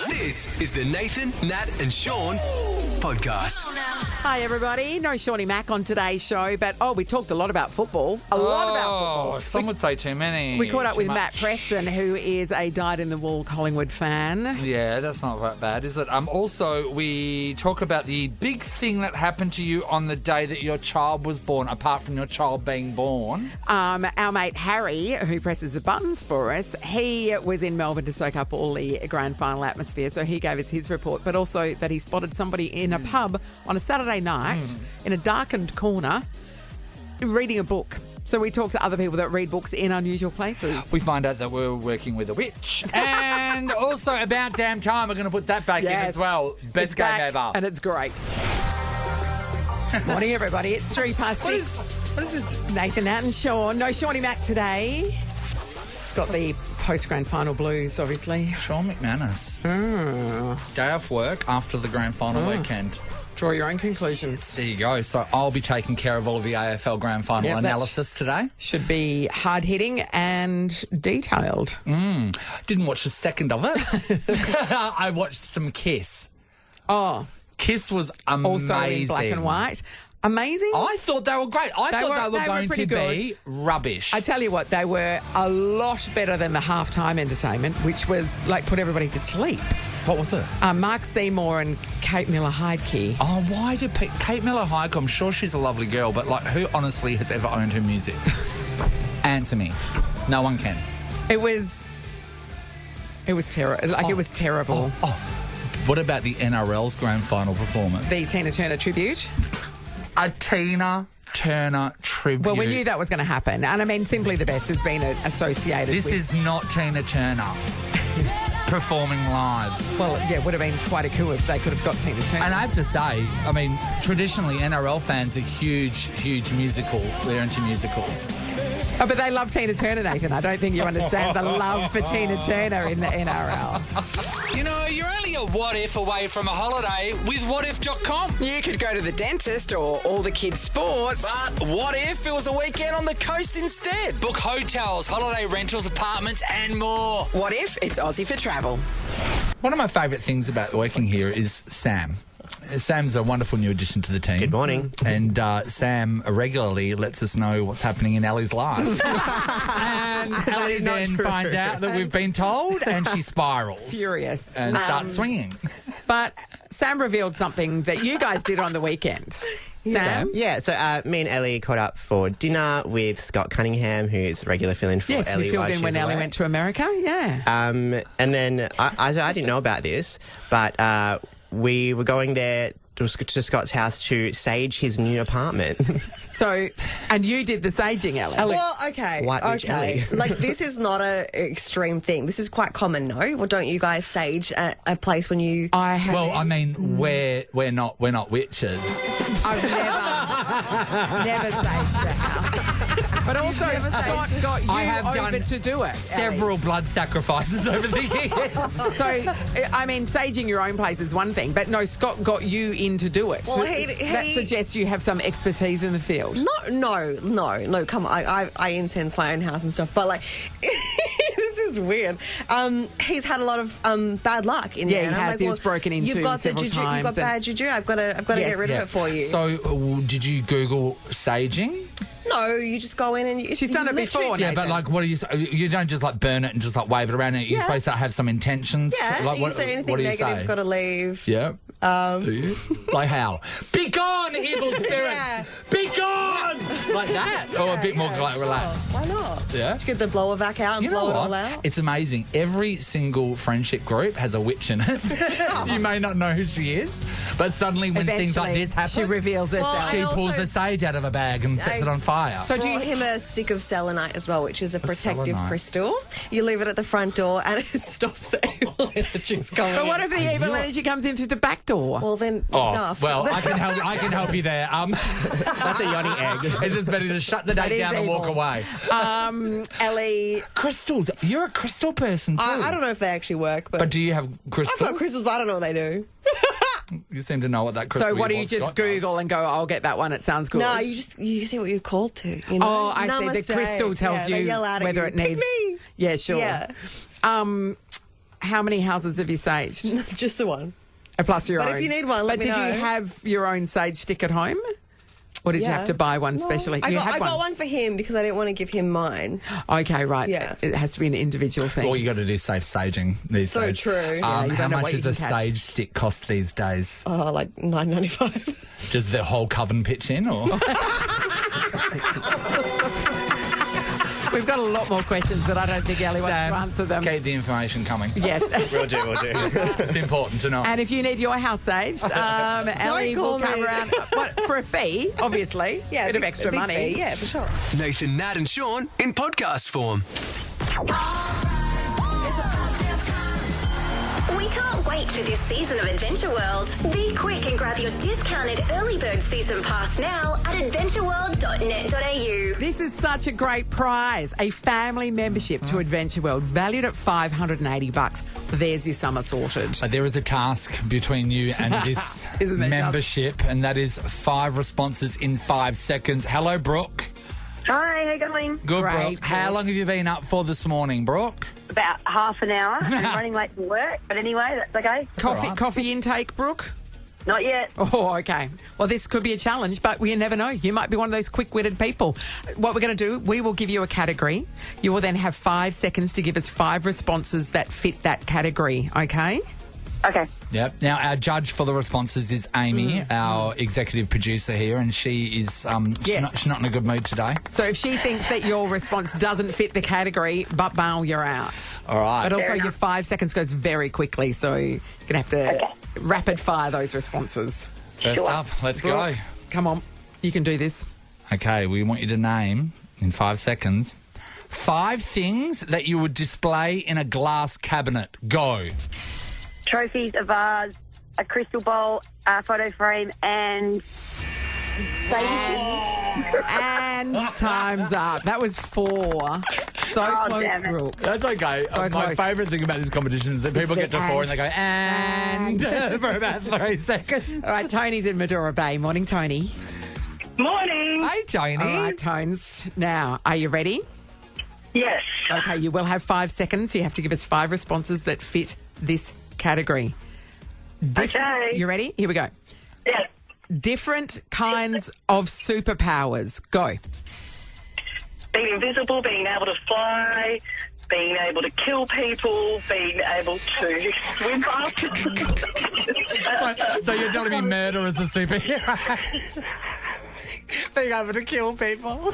This is the Nathan, Nat and Sean podcast. Hi, everybody. No Shawnee Mac on today's show, but, we talked a lot about football. A lot about football. Some would say too many. We caught up Too with much. Matt Preston, who is a dyed-in-the-wool Collingwood fan. Yeah, that's not that bad, is it? Also, we talk about the big thing that happened to you on the day that your child was born, apart from your child being born. Our mate Harry, who presses the buttons for us, he was in Melbourne to soak up all the grand final atmosphere, so he gave us his report, but also that he spotted somebody in a pub on a Saturday night in a darkened corner reading a book. So we talk to other people that read books in unusual places. We find out that we're working with a witch. And also, about damn time, we're going to put that back in Yes. as well. Best It's game back, ever. and it's great. Morning, everybody. It's 6:03. What is this? Nathan, Nat and Sean. No Shawnee Mac today. Got the post-grand final blues, obviously. Sean McManus. Day off work after the grand final weekend. Draw your own conclusions. There you go. So I'll be taking care of all of the AFL grand final Yeah, that's- analysis today. Should be hard-hitting and detailed. Didn't watch a second of it. I watched some Kiss. Oh, Kiss was amazing. also in black and white. Amazing. I thought they were great. I thought they were going pretty to good. be rubbish. I tell you what, they were a lot better than the halftime entertainment, which was like put everybody to sleep. What was it? Mark Seymour and Kate Miller-Heidke. Oh, why did Kate Miller-Heidke, I'm sure she's a lovely girl, but like, who honestly has ever owned her music? Answer me. No one can. It was terrible. It was terrible. What about the NRL's grand final performance? The Tina Turner tribute. A Tina Turner tribute. Well, we knew that was going to happen. And I mean, Simply the Best has been associated This with... is not Tina Turner performing live. Well, yeah, it would have been quite a coup if they could have got Tina Turner. And I have to say, I mean, traditionally NRL fans are huge musical. They're into musicals. Oh, but they love Tina Turner, Nathan. I don't think you understand the love for Tina Turner in the NRL. You know, you're only a what if away from a holiday with whatif.com. You could go to the dentist or all the kids' sports. But what if it was a weekend on the coast instead? Book hotels, holiday rentals, apartments and more. What if it's Aussie for travel? One of my favourite things about working here is Sam. Sam's a wonderful new addition to the team. Good morning. And Sam regularly lets us know what's happening in Ellie's life. And Ellie then finds out that we've been told, and she spirals. Furious. And starts swinging. But Sam revealed something that you guys did on the weekend. Sam? Yeah, so me and Ellie caught up for dinner with Scott Cunningham, who's a regular fill-in for Yes, Ellie. you filled while in she when was Ellie away. went to America, yeah. And then I didn't know about this, but we were going there to Scott's house to sage his new apartment. So, and you did the saging, Ellie. Well, okay. White Witch okay. Ellie. Like, this is not an extreme thing. This is quite common, no? Well, don't you guys sage a place when you... I have. Well, I mean, we're not witches. I've never saged the house. But also, Scott got you I have over done to do it. Several blood sacrifices over the years. So, I mean, saging your own place is one thing, but no, Scott got you in to do it. Well, that he- suggests you have some expertise in the field. No, come on. I incense my own house and stuff, but, like, this is weird. He's had a lot of bad luck in Yeah, there. he and I'm has. like, He was broken into you've got several the juju, times You've got and- bad juju. I've got to Yes. get rid of it for you. So, did you Google saging? no, you just go in and... She's done it literally- before, Yeah, but Nathan. like, what do you don't just like burn it and just like wave it around. You're Yeah. supposed to have some intentions. Yeah, Like, you say anything what do you negative's say? got to leave. Yeah. Do you? Like how? Be gone, evil spirits! Yeah. Be gone! Like that? Or a bit more like relaxed? Why not? Yeah. Just get the blower vac out and You know blow it all what? out. It's amazing. Every single friendship group has a witch in it. You may not know who she is, but suddenly when things like Eventually, this happen, she reveals herself. Well, she I pulls also- a sage out of a bag and sets it on fire. So do you... Brought him a stick of selenite as well, which is a protective selenite. crystal. You leave it at the front door and it stops the evil energies coming But in. what if the evil energy comes in through the back door? Well, then Oh, stuff. well, I can help. I can help you there. That's a yachting egg. It's just better to shut the That date is down and walk evil. away. Ellie... Crystals. You're a crystal person too. I don't know if they actually work, but But do you have crystals? I've got crystals, but I don't know what they do. You seem to know what that crystal So what do you was. just Scott does. Google and go, I'll get that one, it sounds good? No, you see what you're called to. You know? Oh, I see. Namaste. The crystal tells Yeah, they you yell out at whether you, it "Pick needs... me!" Yeah, sure. Yeah. How many houses have you saged? It's just the one. Plus your But own. if you need one, let but me know. did you have your own sage stick at home? Or did you have to buy one specially? I You got, had I got one for him because I didn't want to give him mine. Okay, right. Yeah. It has to be an individual thing. All you got to do is safe saging these So days. true. Yeah, you How don't know much what you does a can catch. sage stick cost these days? Oh, like $9.95. Does the whole coven pitch in, or? We've got a lot more questions, but I don't think Ellie wants to answer them. Keep the information coming. Yes. We'll do. It's important to know. And if you need your house saged, Ellie will call come me. around for a fee, obviously. Yeah, bit of extra big money. fee, yeah, for sure. Nathan, Nat, and Sean in podcast form. We can't wait for this season of Adventure World. Be quick and grab your discounted early bird season pass now at adventureworld.net.au. This is such a great prize. A family membership to Adventure World valued at $580. There's your summer sorted. But there is a task between you and this Isn't there membership, and that is 5 responses in 5 seconds. Hello, Brooke. Hi, how you going? Good, Great, Brooke. How long have you been up for this morning, Brooke? About half an hour. I'm running late from work, but anyway, that's okay. Coffee intake, Brooke? Not yet. Oh, okay. Well, this could be a challenge, but we never know. You might be one of those quick-witted people. What we're going to do, we will give you a category. You will then have 5 seconds to give us 5 responses that fit that category, okay? Okay. Yep. Now, our judge for the responses is Amy, our executive producer here, and she is Yes. she's not in a good mood today. So if she thinks that your response doesn't fit the category, bow, you're out. All right. But also Fair your enough. 5 seconds goes very quickly, so you're going to have to rapid fire those responses. First Sure. up, let's Brooke, go. Come on, you can do this. Okay, we want you to name, in 5 seconds, 5 things that you would display in a glass cabinet. Go. Trophies, a vase, a crystal bowl, a photo frame, and... And time's up. That was 4. So Oh, close, damn it. Brooke. That's okay. So My close. favourite thing about this competition is that people the get to 4 and they go, and for about 3 seconds. All right, Tony's in Medora Bay. Morning, Tony. Morning! Hey, Tony. All right, Tones. Now, are you ready? Yes. Okay, you will have 5 seconds. You have to give us 5 responses that fit this category. Okay. You ready? Here we go. Yes. Different kinds of superpowers. Go. Being invisible, being able to fly, being able to kill people, being able to swim faster. So you're telling me murder is a superhero? Being able to kill people.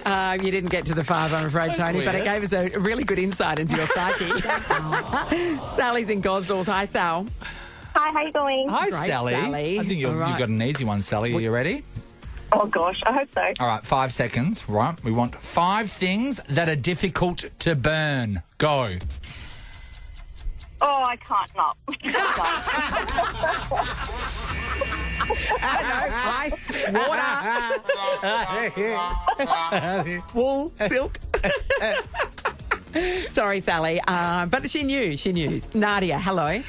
You didn't get to the 5, I'm afraid, Tony, but it weird. gave us a really good insight into your psyche. Sally's in Gosdalls. Hi, Sal. Hi, how you going? Hi, Great, Sally. Sally. I think All you've right. got an easy one, Sally. Are you ready? Oh, gosh, I hope so. All right, 5 seconds. Right. We want 5 things that are difficult to burn. Go. Oh, I can't not. Ice, water, wool, silk. Sorry, Sally. But she knew. Nadia, hello.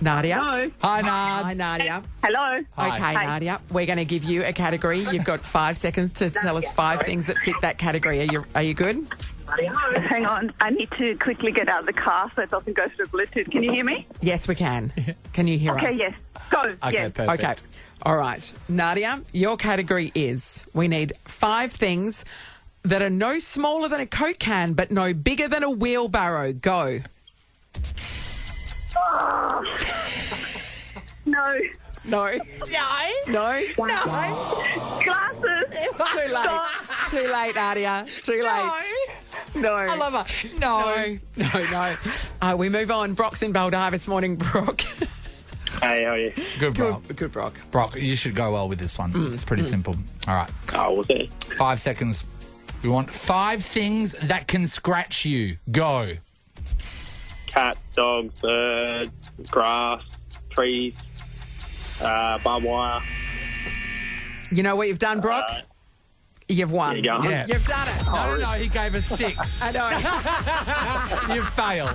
Nadia. Hello. Hi, Nad. Hi, Nadia. Hello. Hi. Okay, Nadia. We're going to give you a category. You've got 5 seconds to tell us 5 things that fit that category. Are you good? Hang on, I need to quickly get out of the car so it doesn't go through Bluetooth. Can you hear me? Yes, we can. Can you hear us? Okay, yes. Go. Okay, yes. perfect. Okay. All right. Nadia, your category is we need 5 things that are no smaller than a Coke can but no bigger than a wheelbarrow. Go. No. No. No. Glasses. Too late. Too late, Nadia. Too late. No. I love her. No. We move on. Brock's in Baldive this morning, Brock. Hey, how are you? Good, Brock. Good, Brock. Brock, you should go well with this one. It's pretty simple. All right. Oh, we'll see. 5 seconds. We want 5 things that can scratch you. Go. Cat, dog, bird, grass, trees, barbed wire. You know what you've done, Brock? You've won. There you go. Yeah. You've done it. No, he gave us 6. I know. You've failed.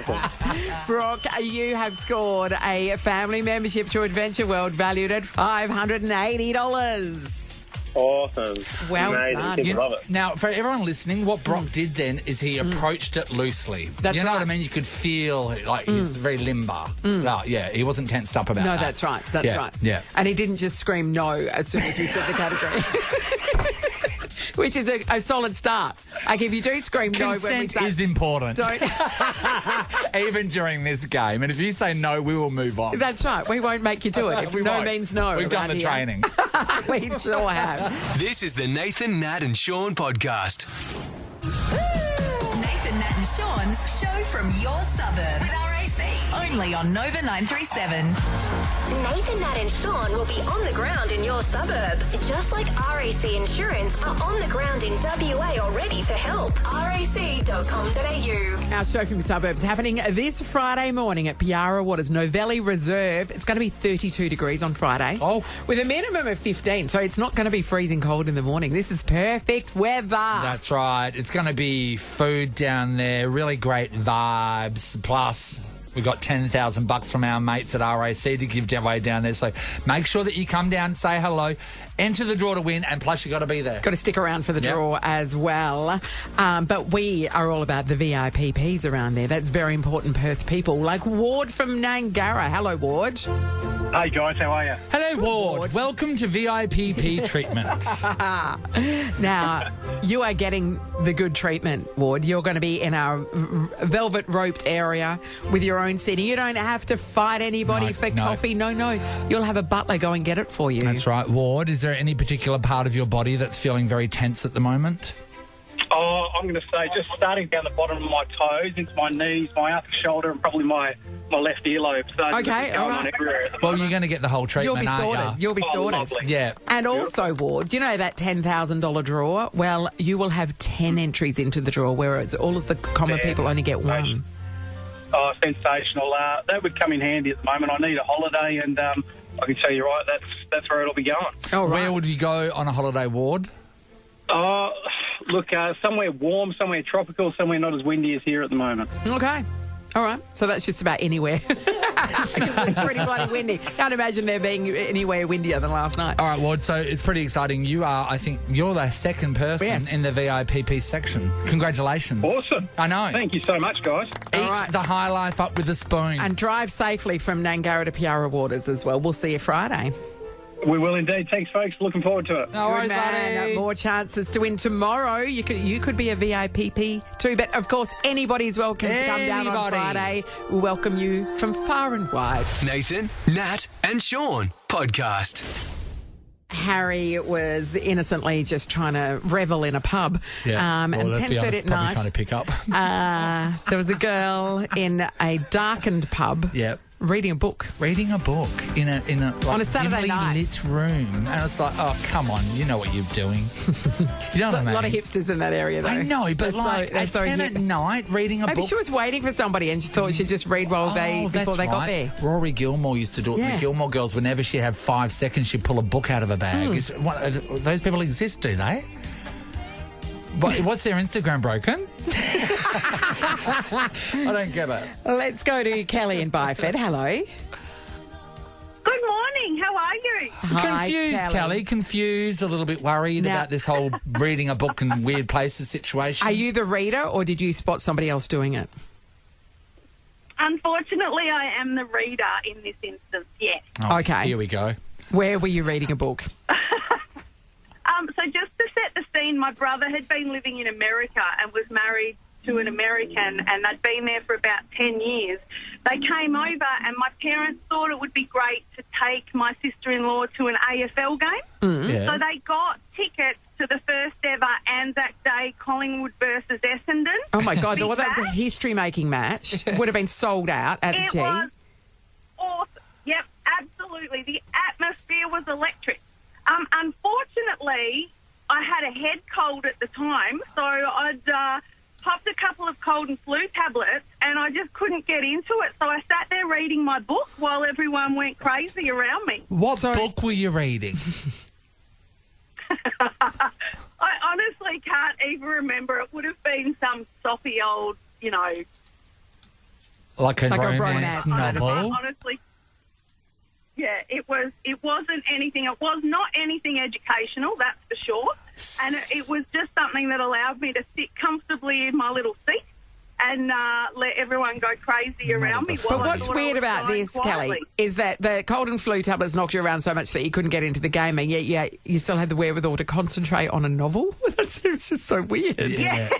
Awesome. Brock, you have scored a family membership to Adventure World valued at $580. Awesome. Well Amazing. done. Kids You- love it. Now, for everyone listening, what Brock did then is he approached it loosely. That's you know right. what I mean? You could feel like he's very limber. Oh, yeah, he wasn't tensed up about No, that. that's right. That's Yeah, right. yeah. And he didn't just scream no as soon as we said the category. Which is a solid start. Like, if you do scream no when we Consent say... is important. Don't... Even during this game. And if you say no, we will move on. That's right. We won't make you do it. If We no won't. means no. We've done around the here. training. We sure have. This is the Nathan, Nat and Sean podcast. Nathan, Nat and Sean's show from your suburb with RAC. Only on Nova 937. Nathan, Nat and Sean will be on the ground in your suburb. Just like RAC Insurance are on the ground in WA already to help. rac.com.au. Our show from the suburbs happening this Friday morning at Piara Waters Novelli Reserve. It's going to be 32 degrees on Friday. Oh. With a minimum of 15, so it's not going to be freezing cold in the morning. This is perfect weather. That's right. It's going to be food down there, really great vibes. Plus, we got $10,000 from our mates at RAC to give away down there. So make sure that you come down, say hello, enter the draw to win, and plus you got to be there. Got to stick around for the Yep. draw as well. But we are all about the VIPs around there. That's very important Perth people, like Ward from Nangara. Hello, Ward. Hey, guys, how are you? Hello, Ward. Welcome to VIPP treatment. Now, you are getting the good treatment, Ward. You're going to be in our velvet roped area with your own seating. You don't have to fight anybody No, for no. coffee. No. You'll have a butler go and get it for you. That's right. Ward, is there any particular part of your body that's feeling very tense at the moment? Oh, I'm going to say just starting down the bottom of my toes into my knees, my upper shoulder, and probably my left earlobe. So Okay, it's going all on right. everywhere at the Well, moment. you're going to get the whole treatment, You'll be aren't sorted. you? You'll be Oh, sorted. lovely. Yeah. And also, Ward, you know that $10,000 draw? Well, you will have 10 entries into the draw, whereas all of the common Yeah. people only get one. Oh, sensational. That would come in handy at the moment. I need a holiday, and I can tell you right, that's where it'll be going. Oh, right. Where would you go on a holiday, Ward? Oh, look, somewhere warm, somewhere tropical, somewhere not as windy as here at the moment. Okay. All right. So that's just about anywhere. Because it's pretty bloody windy. Can't imagine there being anywhere windier than last night. All right, Ward, so it's pretty exciting. I think you're the second person Yes. in the VIPP section. Congratulations. Awesome. I know. Thank you so much, guys. Eat All right. the high life up with a spoon. And drive safely from Nangara to Piara Waters as well. We'll see you Friday. We will indeed. Thanks, folks. Looking forward to it. no Good worries, man. buddy. More chances to win tomorrow. You could be a VIPP too. But of course, anybody's welcome to come down on Anybody. Friday. We'll welcome you from far and wide. Nathan, Nat and Sean podcast. Harry was innocently just trying to revel in a pub. Yeah. And let's be 10:30 honest, at probably night, trying to pick up. there was a girl in a darkened pub Yep. reading a book. Reading a book in a like, On a Saturday dimly night. lit room, and it's like, oh come on, you know what you're doing. You know what I A mean? lot of hipsters in that area, though. I know, but They're like they're at 10 hip. at night, reading a Maybe book. she was waiting for somebody and she thought she'd just read while before that's they got right. there. Rory Gilmore used to do it. Yeah. The Gilmore Girls, whenever she'd have 5 seconds, she'd pull a book out of a bag. Those people exist, do they? But what's their Instagram broken? I don't get it. Let's go to Kelly in Byford. Hello. Good morning. How are you? Hi, Confused, Kelly. Confused, a little bit worried Now- about this whole reading a book in weird places situation. Are you the reader or did you spot somebody else doing it? Unfortunately, I am the reader in this instance, yes. Oh, Okay. Here we go. Where were you reading a book? So just to set the scene, my brother had been living in America and was married to an American, and they'd been there for about 10 years. They came over, and my parents thought it would be great to take my sister-in-law to an AFL game. Yeah. So they got tickets to the first ever Anzac Day Collingwood versus Essendon. Oh, my God. Big Well, that was a match. history-making match. Would have been sold out at the It G. was awesome. Yep, absolutely. The atmosphere was electric. Unfortunately, I had a head cold at the time, so I'd popped a couple of cold and flu tablets, and I just couldn't get into it. So I sat there reading my book while everyone went crazy around me. What book were you reading? I honestly can't even remember. It would have been some soppy old, you know... Like a Like a romance romance novel? Honestly, Yeah, it wasn't anything. It was not anything educational, that's for sure. And it was just something that allowed me to sit comfortably in my little seat and let everyone go crazy around me. But what's weird about this, Kelly, is that the cold and flu tablets knocked you around so much that you couldn't get into the game, and yet you still had the wherewithal to concentrate on a novel. It's just so weird. Yeah.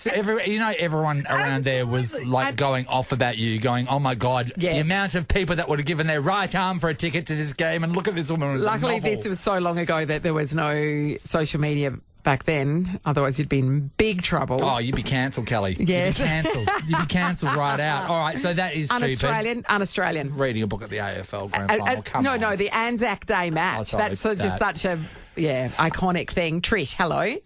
Everyone around there was like going off about you, going, "Oh my God, the amount of people that would have given their right arm for a ticket to this game, and look at this woman." Luckily, this was so long ago that there was no social media back then. Otherwise, you'd be in big trouble. Oh, you'd be cancelled, Kelly. Yes. You'd be cancelled. You'd be cancelled right out. All right, so that is stupid. Un-Australian. Reading a book at the AFL Grand Final. Come on. No, the Anzac Day match. Oh, sorry, that's just such a iconic thing. Trish, hello.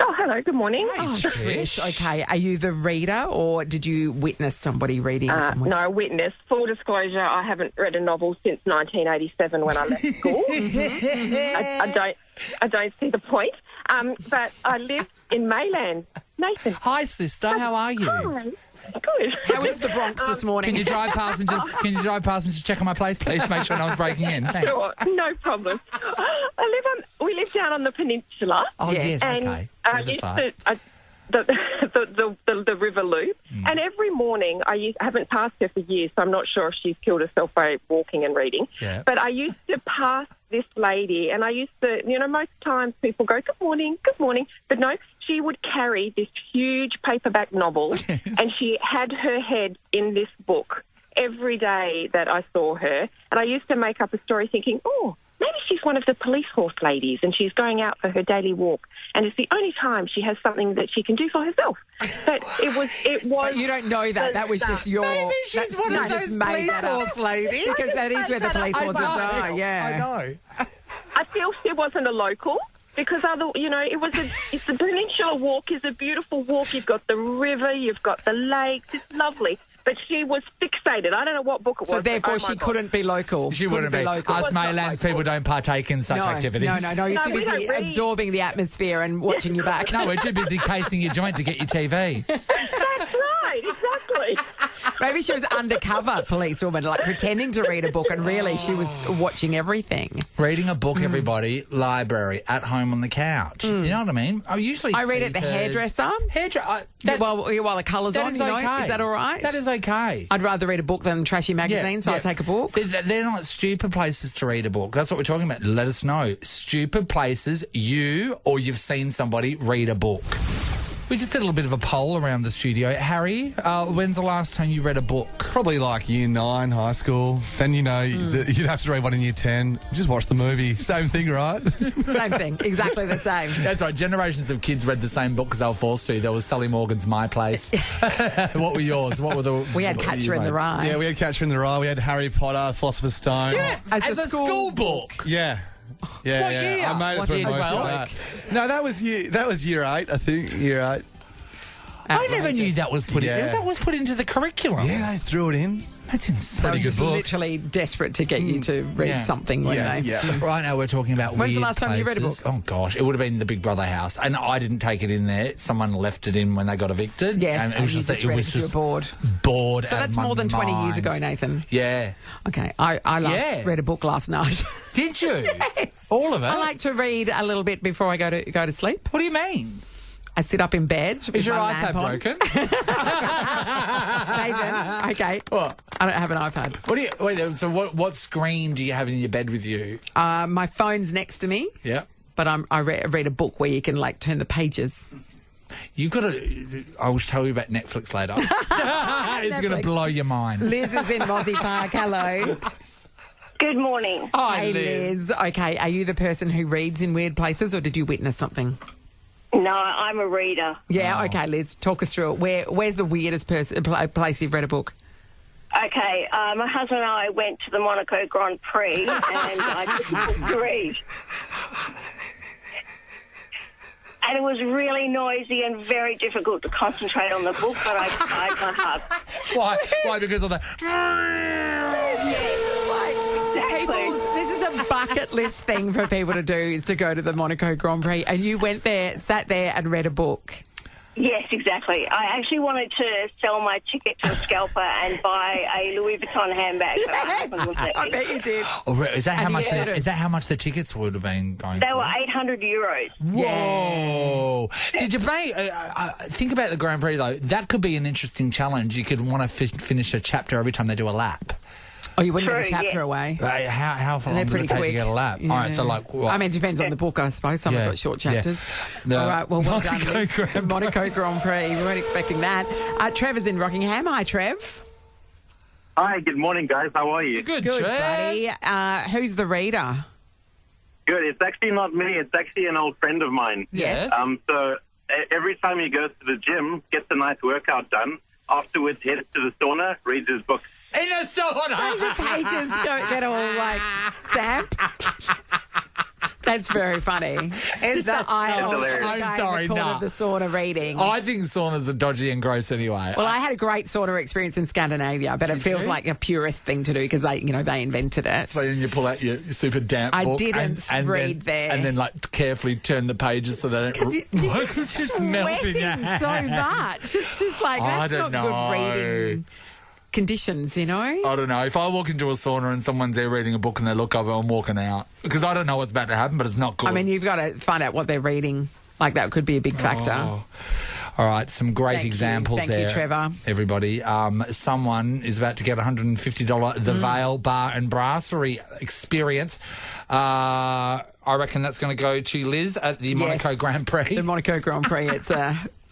Oh, hello. Good morning. Trish. Okay, are you the reader or did you witness somebody reading? No, witness. Full disclosure, I haven't read a novel since 1987 when I left school. I don't see the point. But I live in Mayland. Nathan. Hi, sister. How are you? Hi. Good. How is the Bronx this morning? Can you drive past and just check on my place, please? Make sure no one's breaking in. Thanks. Sure, no problem. We live down on the peninsula. Oh yes, and, okay. The river loop, and every morning I haven't passed her for years, so I'm not sure if she's killed herself by walking and reading. Yeah. But I used to pass this lady, and I used to, most times people go, good morning, but no, she would carry this huge paperback novel, and she had her head in this book every day that I saw her, and I used to make up a story thinking, oh, maybe she's one of the police horse ladies and she's going out for her daily walk and it's the only time she has something that she can do for herself. But it was... But you don't know that. That was just your... Maybe she's one of those police horse ladies. Because that is where the police horses are, yeah. I know. I feel she wasn't a local because, it's the Peninsula Walk is a beautiful walk. You've got the river, you've got the lakes. It's lovely. But she was fixated. I don't know what book it was. So therefore she couldn't be local. She wouldn't be. local. Us Maylands people don't partake in such activities. No. You're too busy absorbing the atmosphere and watching your back. No, we're too busy casing your joint to get your TV. That's right, exactly. Maybe she was undercover policewoman, like pretending to read a book, and really she was watching everything. Reading a book, everybody, library, at home on the couch. You know what I mean? I read at the hairdresser. While the colour's on, is okay. Is that all right? That is okay. I'd rather read a book than trashy magazines, so I'll take a book. See, they're not stupid places to read a book. That's what we're talking about. Let us know. Stupid places you or you've seen somebody read a book. We just did a little bit of a poll around the studio. Harry, when's the last time you read a book? Probably like year 9, high school. Then, you'd have to read one in year 10. Just watch the movie. Same thing, right? Same thing. Exactly the same. That's right. Generations of kids read the same book because they were forced to. There was Sally Morgan's My Place. What were yours? We had Catcher in the Rye. Yeah, we had Catcher in the Rye. We had Harry Potter, Philosopher's Stone. Yeah, as a school book. Yeah. Yeah, what year? I made it through most of that. No, that was year 8, I think. Year 8. I never knew that was put in. That was put into the curriculum. Yeah, they threw it in. That's insane. Pretty good book. Literally desperate to get you to read something, weren't they? Yeah. Right now we're talking about When's weird the last time you read a book? Oh gosh, it would have been the Big Brother house, and I didn't take it in there. Someone left it in when they got evicted. Yes, and it was just that you were bored. Bored. So that's more than 20 years ago, Nathan. Yeah. Okay, I read a book last night. Did you? Yes. All of it. I like to read a little bit before I go to sleep. What do you mean? I sit up in bed. Is your iPad broken? Nathan, okay. What? I don't have an iPad. So what screen do you have in your bed with you? My phone's next to me. Yeah. But I read a book where you can turn the pages. You've got to... I will tell you about Netflix later. It's going to blow your mind. Liz is in Mozzie Park. Hello. Good morning. Hi, hey, Liz. Okay, are you the person who reads in weird places or did you witness something? No, I'm a reader. Yeah, okay, Liz. Talk us through it. Where's the weirdest place you've read a book? Okay, my husband and I went to the Monaco Grand Prix and I took a book to read. And it was really noisy and very difficult to concentrate on the book, but I tried my hard. Why? Because of the... This is a bucket list thing for people to do, is to go to the Monaco Grand Prix. And you went there, sat there and read a book. Yes, exactly. I actually wanted to sell my ticket to a scalper and buy a Louis Vuitton handbag. But my husband wouldn't let me. I bet you did. Oh, is that how And much? you heard Is that how much the tickets would have been going? They for? were €800. Whoa! Did you play? Think about the Grand Prix though. That could be an interesting challenge. You could want to finish a chapter every time they do a lap. Oh, you wouldn't True, give a chapter yeah. away. How far They're long does pretty it take quick. to get a lap? Yeah. All right, so like, what? I mean, it depends on the book, I suppose. Some Yeah. have got short Yeah. chapters. The All right, well done. Monaco Liz. Grand Prix. Monaco Grand Prix. We weren't expecting that. Trevor's in Rockingham. Hi, Trev. Hi, good morning, guys. How are you? Good, Good, Trev. buddy. Who's the reader? Good. It's actually not me. It's actually an old friend of mine. Yes. So every time he goes to the gym, gets a nice workout done, afterwards heads to the sauna, reads his book. In a sauna. The pages don't get all like damp. That's very funny. It's the eye of the hilarious. guy I'm in sorry, the corner nah. of the sauna reading. I think saunas are dodgy and gross anyway. Well, I had a great sauna experience in Scandinavia, but it feels you? like a purist thing to do because they invented it. So then you pull out your super damp I book didn't read there. and then like carefully turn the pages so they don't You're just melt in your sweating hand. so much. It's just like I that's not don't know. good reading conditions, you know. I don't know. If I walk into a sauna and someone's there reading a book and they look over, I'm walking out because I don't know what's about to happen, but it's not good. I mean, you've got to find out what they're reading. Like that could be a big factor. Oh. All right, some great Thank you. examples Thank you, there. Trevor. Everybody. Someone is about to get $150 The Vale Bar and Brasserie experience. I reckon that's going to go to Liz at the Monaco Grand Prix. The Monaco Grand Prix.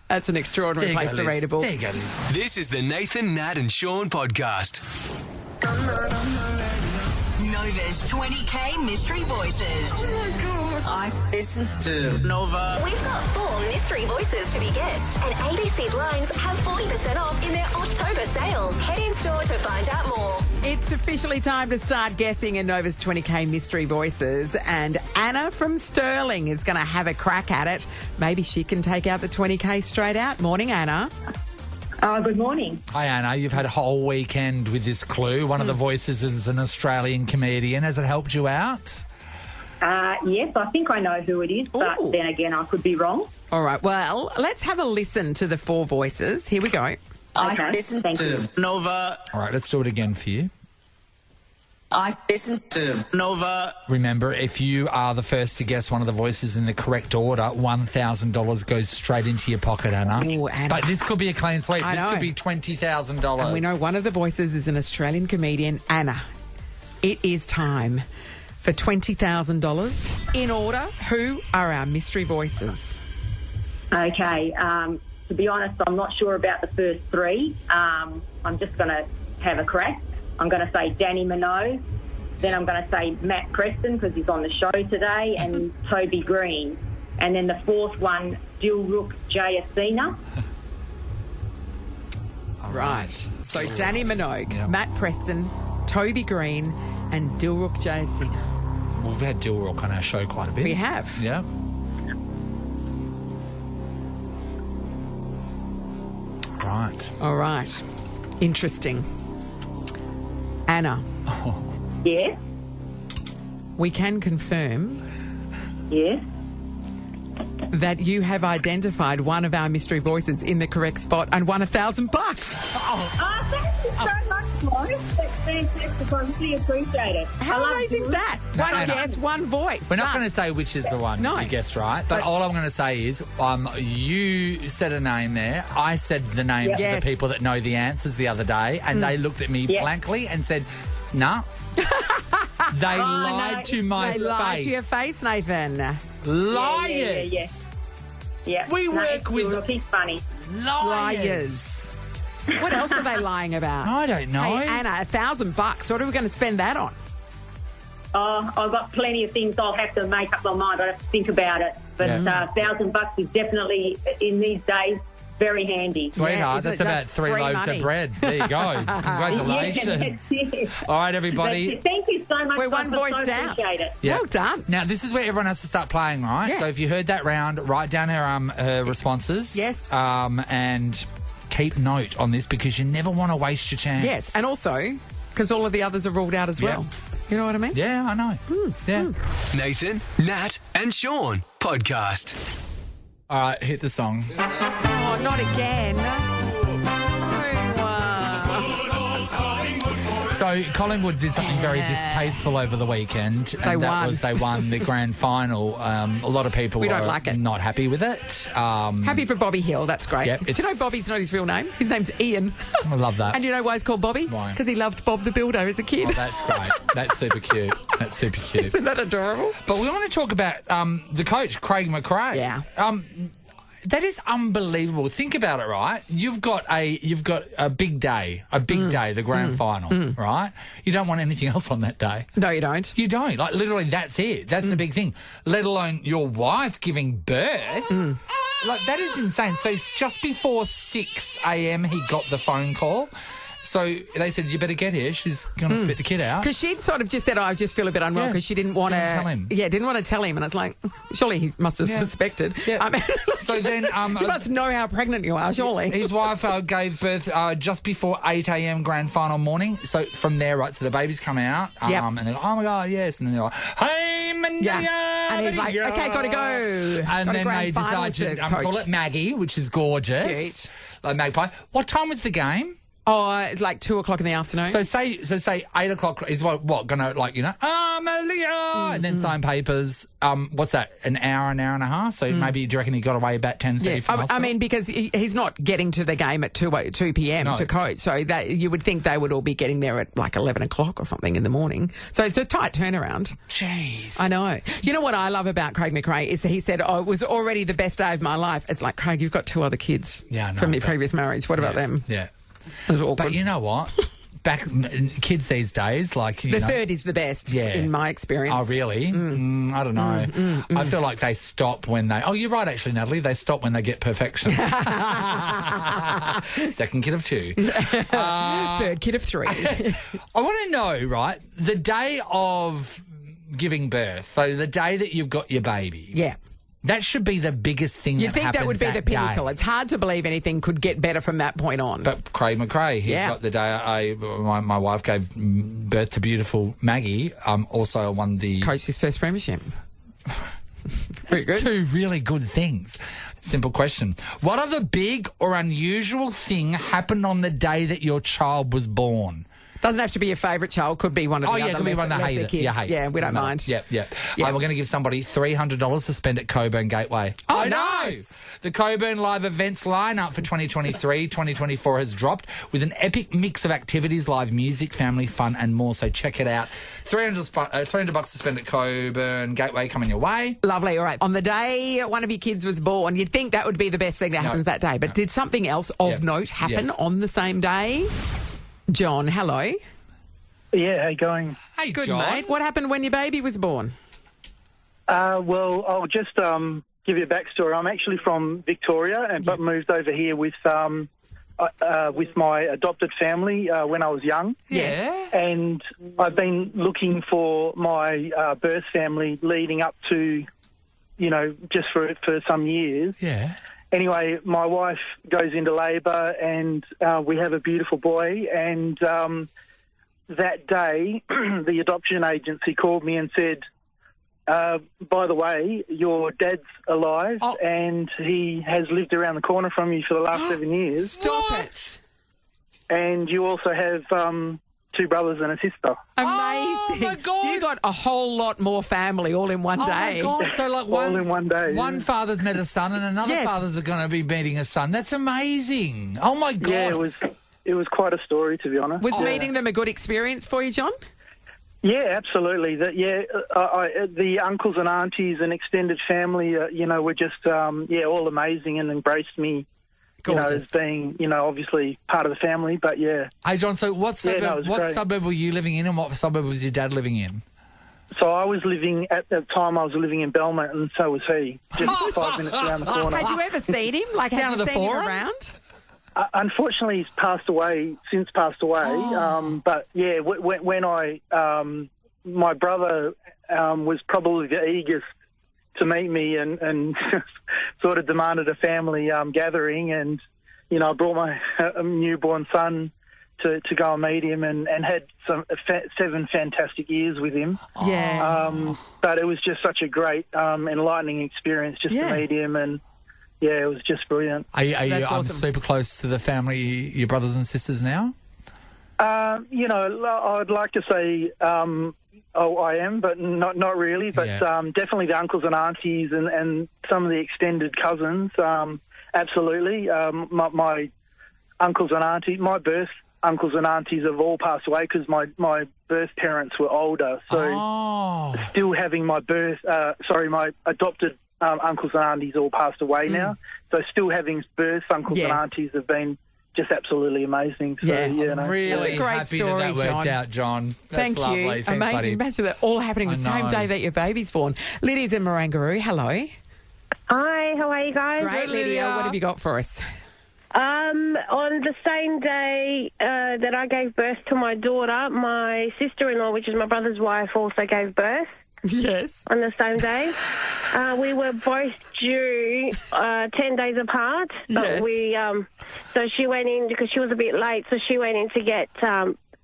That's an extraordinary place to read a book. There you go, Liz. This is the Nathan, Nat and Sean podcast. Nova's 20K Mystery Voices. I listen to Nova. We've got 4 mystery voices to be guessed, and ABC's lines have 40% off in their October sale. Head in store to find out more. It's officially time to start guessing in Nova's 20K Mystery Voices, and Anna from Stirling is going to have a crack at it. Maybe she can take out the 20K straight out. Morning, Anna. Good morning. Hi, Anna. You've had a whole weekend with this clue. One of the voices is an Australian comedian. Has it helped you out? Yes, I think I know who it is, but then again, I could be wrong. All right, well, let's have a listen to the 4 voices. Here we go. I listen to Nova. All right, let's do it again for you. I listen to Nova. Remember, if you are the first to guess one of the voices in the correct order, $1,000 goes straight into your pocket, Anna. Ooh, Anna. But this could be a clean sweep. I This know. could be $20,000. And we know one of the voices is an Australian comedian, Anna. It is time for $20,000. In order, who are our mystery voices? Okay, to be honest, I'm not sure about the first 3. I'm just going to have a crack. I'm going to say Danny Minogue. Then I'm going to say Matt Preston because he's on the show today, and Toby Green. And then the 4th one, Dilruk Jayasena. Right. So Danny Minogue, Matt Preston, Toby Green, and Dilruk Jayasena. We've had Dilruk on our show quite a bit. We have. Yeah. Right. All right. Interesting. Anna. Yes. We can confirm. Yes. That you have identified one of our mystery voices in the correct spot and won $1,000. Oh, thank you so much, Lois. That's fantastic. I really appreciate it. How amazing is that? One Anna. guess, one voice. We're not going to say which is the one you guessed right, but all I'm going to say is you said a name there. I said the names of Yes. the people that know the answers the other day, and they looked at me blankly and said, nah. They lied to my face. They lied to your face, Nathan. Liars. Yeah. We work with... Look, he's funny. Liars. What else are they lying about? I don't know. Hey, Anna, $1,000. What are we going to spend that on? Oh, I've got plenty of things I'll have to make up my mind. I have to think about it. But $1,000 is definitely, in these days, very handy. Sweetheart, that's about 3 loaves of bread. There you go. Congratulations. Yeah, that's it. All right, everybody. That's it. Thank you so much. We're one guys. I voice so down. appreciate it. Yeah. Well done. Now, this is where everyone has to start playing, right? Yeah. So if you heard that round, write down her responses. Yes. And keep note on this because you never want to waste your chance. Yes, and also, because all of the others are ruled out as well. You know what I mean? Yeah, I know. Yeah. Nathan, Nat and Sean podcast. All right, hit the song. Oh, Oh, not again. So Collingwood did something very distasteful over the weekend. And they won the grand final. A lot of people We don't like it. not happy with it. Happy for Bobby Hill. That's great. Yep, Do you know Bobby's not his real name? His name's Ian. I love that. And you know why he's called Bobby? Why? Because he loved Bob the Builder as a kid. Oh, that's great. That's super cute. That's super cute. Isn't that adorable? But we want to talk about the coach, Craig McRae. Yeah. That is unbelievable. Think about it, right? You've got a big day, the grand final, right? You don't want anything else on that day. No, you don't. You don't. Like, literally, that's it. That's the big thing. Let alone your wife giving birth. Like, that is insane. So it's just before 6 a.m. he got the phone call. So they said, you better get here. She's going to spit the kid out. Because she'd sort of just said, I just feel a bit unwell because she didn't want to tell him. Yeah, didn't want to tell him. And I was like, surely he must have suspected. Yeah. So then... you must know how pregnant you are, surely. His wife gave birth just before 8 a.m. grand final morning. So from there, right, so the babies come out. And they're like, oh, my God, yes. And then they're like, hey, Manila. And he's like, okay, got to go. And then they decide to call it Maggie, which is gorgeous. Cute. Like Magpie. What time was the game? Oh, it's like 2 o'clock in the afternoon. So say 8 o'clock is what gonna, like, you know, Malia, and then sign papers. What's that? An hour and a half. So maybe do you reckon he got away about 10:30 from hospital? I mean, because he's not getting to the game at 2 p.m. to coach, so that you would think they would all be getting there at like 11 o'clock or something in the morning. So it's a tight turnaround. Jeez, I know. You know what I love about Craig McRae is he said, "Oh, it was already the best day of my life." It's like, Craig, you've got 2 other kids from your previous marriage. What about them? Yeah. But you know what? Kids these days, like... The third is the best, in my experience. Oh, really? I don't know. I feel like they stop when they... Oh, you're right, actually, Natalie. They stop when they get perfection. Second kid of 2. Third kid of 3. I want to know, right, the day of giving birth, so the day that you've got your baby... Yeah. That should be the biggest thing You'd think that would be the pinnacle. Day. It's hard to believe anything could get better from that point on. But Craig McRae, he's got the day my wife gave birth to beautiful Maggie, also won the... Coached his first premiership. Very good. 2 really good things. Simple question. What other big or unusual thing happened on the day that your child was born? Doesn't have to be your favourite child. Could be one of the other could be one that lesser kids. Yeah, we don't mind. Yep. We're going to give somebody $300 to spend at Coburn Gateway. Oh, I nice. know. The Coburn Live events lineup for 2023-2024 has dropped with an epic mix of activities, live music, family fun and more. So check it out. $300 to spend at Coburn Gateway coming your way. Lovely. All right. On the day one of your kids was born, you'd think that would be the best thing to happen that day. But did something else of note happen on the same day? John, hello. Yeah, how you going? Hey, good, John. mate. What happened when your baby was born? Well, I'll just give you a backstory. I'm actually from Victoria, but moved over here with my adopted family when I was young. Yeah. And I've been looking for my birth family leading up to, just for some years. Yeah. Anyway, my wife goes into labour and we have a beautiful boy. And that day, the adoption agency called me and said, by the way, your dad's alive and he has lived around the corner from you for the last 7 years. Stop it. And you also have 2 brothers and a sister. Amazing. Oh, my God. You got a whole lot more family all in one day. Oh, my God. So, like, all in one day. One father's met a son and another father's are going to be meeting a son. That's amazing. Oh, my God. Yeah, it was quite a story, to be honest. Was meeting them a good experience for you, John? Yeah, absolutely. The uncles and aunties and extended family, were just, all amazing and embraced me. Gorgeous. As being, obviously part of the family, but yeah. Hey, John, so what suburb were you living in and what suburb was your dad living in? So I was living, at the time I was living in Belmont and so was he, just 5 minutes around the corner. Had you ever seen him? Like, Down have at you the seen him forum? around? Unfortunately, he's since passed away. But yeah, when my brother was probably the eagest to meet me and sort of demanded a family gathering, and I brought my newborn son to go and meet him and had 7 fantastic years with him. Yeah. But it was just such a great enlightening experience just to meet him, and yeah, it was just brilliant. Are you That's awesome. super close to the family, your brothers and sisters now? You know, I'd like to say, I am, but not really. But definitely the uncles and aunties and some of the extended cousins. Absolutely. My uncles and aunties, my birth uncles and aunties have all passed away because my birth parents were older. So still having my adopted uncles and aunties all passed away now. So still having birth uncles and aunties have been just absolutely amazing. So, I'm really That's a great happy story, that worked John. out, John. That's Thank lovely. you. Thanks, Amazing. buddy. Imagine that all happening the I same know. day that your baby's born. Lydia's in Marangaroo. Hello. Hi, how are you guys? Great, Lydia. What have you got for us? On the same day that I gave birth to my daughter, my sister-in-law, which is my brother's wife, also gave birth. Yes. On the same day. We were both due 10 days apart. But so she went in, because she was a bit late, so she went in to get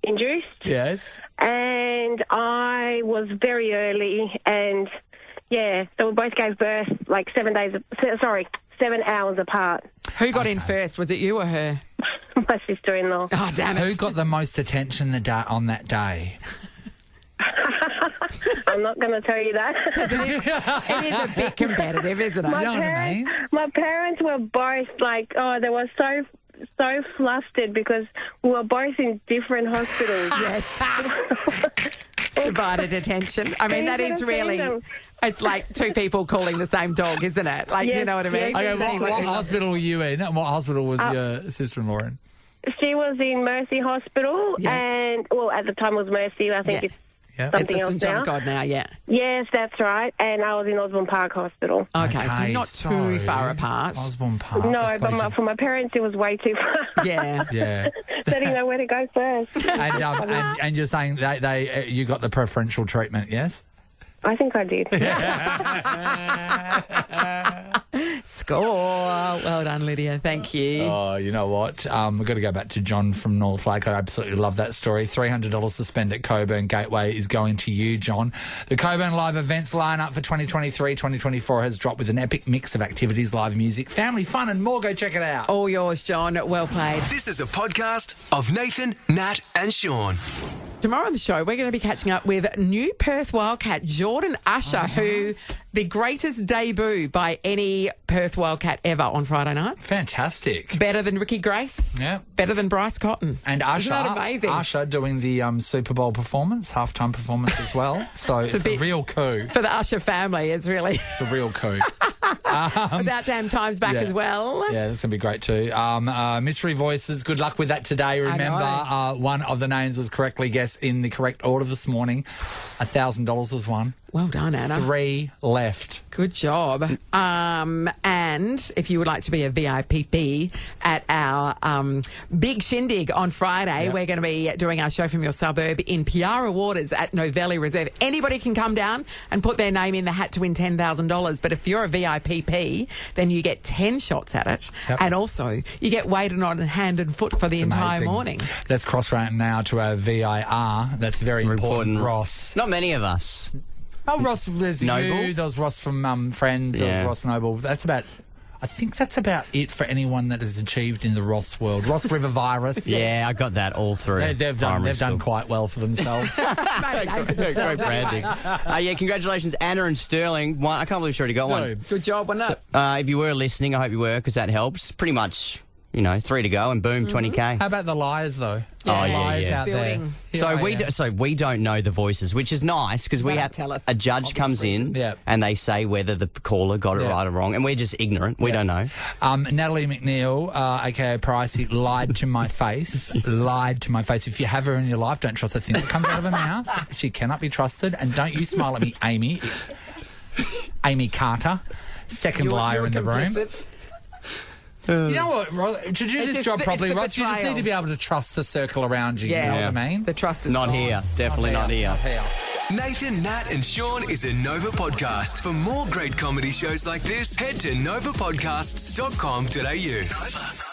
induced. Yes. And I was very early, and so we both gave birth like 7 hours apart. Who got in first? Was it you or her? My sister-in-law. Oh, damn it. Who got the most attention on that day? I'm not going to tell you that. It is a bit competitive, isn't it? My parents were both like, they were so flustered because we were both in different hospitals. Yes. Divided attention. I mean, that is really... It's like two people calling the same dog, isn't it? Like, you know what I mean? Okay, what hospital were you in, and what hospital was your sister-in-law in? She was in Mercy Hospital, and, at the time it was Mercy. I think it's something else St. John now. of God now, yeah. Yes, that's right. And I was in Osborne Park Hospital. Okay, so not too far apart. Osborne Park. No, but for my parents, it was way too far. Yeah. Yeah. They didn't know where to go first. And you're saying that you got the preferential treatment, yes? I think I did. Score. Well done, Lydia. Thank you. Oh, you know what? We've got to go back to John from North Lake. I absolutely love that story. $300 to spend at Coburn Gateway is going to you, John. The Coburn Live events lineup for 2023-2024 has dropped with an epic mix of activities, live music, family fun and more. Go check it out. All yours, John. Well played. This is a podcast of Nathan, Nat and Sean. Tomorrow on the show, we're going to be catching up with new Perth Wildcat Jordan Usher, who the greatest debut by any Perth Wildcat ever on Friday night. Fantastic. Better than Ricky Grace. Yeah. Better than Bryce Cotton. And Usher. Isn't that amazing? Usher doing the Super Bowl performance, halftime performance as well. So it's a real coup. For the Usher family, it's really... It's a real coup. About damn time's back as well. Yeah, that's going to be great too. Mystery Voices, good luck with that today. Remember, one of the names was correctly guessed in the correct order this morning. $1,000 was won. Well done, Anna. 3 left. Good job. And if you would like to be a VIP at our big shindig on Friday, we're going to be doing our show from your suburb in Piara Waters at Novelli Reserve. Anybody can come down and put their name in the hat to win $10,000. But if you're a VIP, then you get 10 shots at it. Yep. And also, you get waited on hand and foot for the entire morning. Let's cross right now to our VIR. That's very important, Ross. Not many of us. Oh, Ross, there's Noble? you. There was Ross from Friends. There was Ross Noble. I think that's about it for anyone that has achieved in the Ross world. Ross River Virus. Yeah, I got that all through. They've done quite well for themselves. Great branding. Congratulations, Anna and Sterling. I can't believe she already got one. Good job on that. If you were listening, I hope you were, because that helps. Pretty much, 3 to go, and boom, 20K. How about the liars, though? Liars out there. So we don't know the voices, which is nice, because we have a judge comes in and they say whether the caller got it right or wrong, and we're just ignorant. We don't know. Natalie McNeil, aka Pricey, lied to my face. Lied to my face. If you have her in your life, don't trust a thing that comes out of her mouth. She cannot be trusted. And don't you smile at me, Amy. Amy Carter, second liar in the room. You know what, Ross, to do this job properly, Ross, you just need to be able to trust the circle around you. You know what I mean? The trust is not here. Definitely not here. Nathan, Nat and Sean is a Nova podcast. For more great comedy shows like this, head to novapodcasts.com.au. Nova.